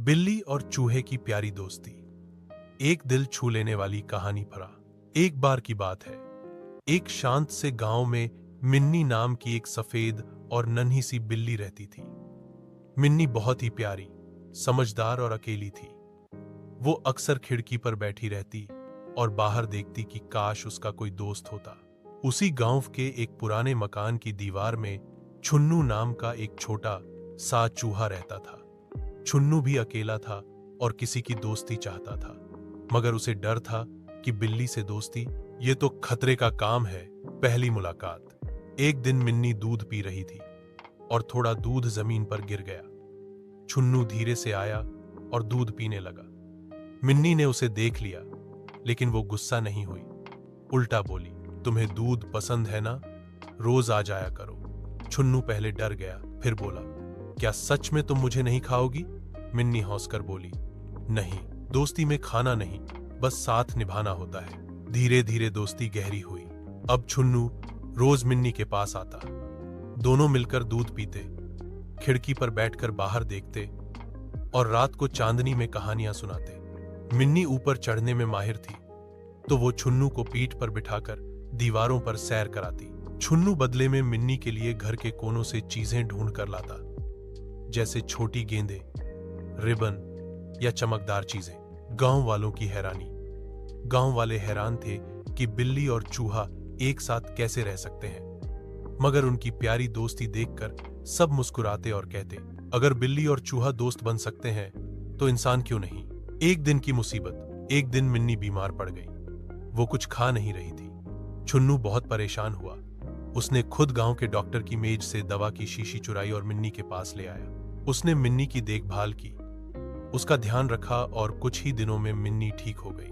बिल्ली और चूहे की प्यारी दोस्ती। एक दिल छू लेने वाली कहानी भरा। एक बार की बात है, एक शांत से गांव में मिन्नी नाम की एक सफेद और नन्ही सी बिल्ली रहती थी। मिन्नी बहुत ही प्यारी, समझदार और अकेली थी। वो अक्सर खिड़की पर बैठी रहती और बाहर देखती कि काश उसका कोई दोस्त होता। उसी गांव के एक पुराने मकान की दीवार में छुन्नू नाम का एक छोटा सा चूहा रहता था। छुन्नू भी अकेला था और किसी की दोस्ती चाहता था, मगर उसे डर था कि बिल्ली से दोस्ती ये तो खतरे का काम है। पहली मुलाकात। एक दिन मिन्नी दूध पी रही थी और थोड़ा दूध जमीन पर गिर गया। छुन्नू धीरे से आया और दूध पीने लगा। मिन्नी ने उसे देख लिया, लेकिन वो गुस्सा नहीं हुई। उल्टा बोली, तुम्हें दूध पसंद है ना, रोज आ जाया करो। छुन्नू पहले डर गया, फिर बोला, क्या सच में तुम मुझे नहीं खाओगी? मिन्नी हंसकर बोली, नहीं, दोस्ती में खाना नहीं, बस साथ निभाना होता है। धीरे धीरे दोस्ती गहरी हुई। अब छुन्नू रोज मिन्नी के पास आता। दोनों मिलकर दूध पीते, खिड़की पर बैठकर बाहर देखते और रात को चांदनी में कहानियां सुनाते। मिन्नी ऊपर चढ़ने में माहिर थी, तो वो छुन्नू को पीठ पर बिठाकर दीवारों पर सैर कराती। छुन्नू बदले में मिन्नी के लिए घर के कोनों से चीजें ढूंढ कर लाता, जैसे छोटी गेंदें, रिबन या चमकदार चीजें। गांव वालों की हैरानी। गांव वाले हैरान थे कि बिल्ली और चूहा एक साथ कैसे रह सकते हैं, मगर उनकी प्यारी दोस्ती देखकर सब मुस्कुराते और कहते, अगर बिल्ली और चूहा दोस्त बन सकते हैं तो इंसान क्यों नहीं। एक दिन की मुसीबत। एक दिन मिन्नी बीमार पड़ गई। वो कुछ खा नहीं रही थी। छुन्नू बहुत परेशान हुआ। उसने खुद गांव के डॉक्टर की मेज से दवा की शीशी चुराई और मिन्नी के पास ले आया। उसने मिन्नी की देखभाल की, उसका ध्यान रखा और कुछ ही दिनों में मिन्नी ठीक हो गई।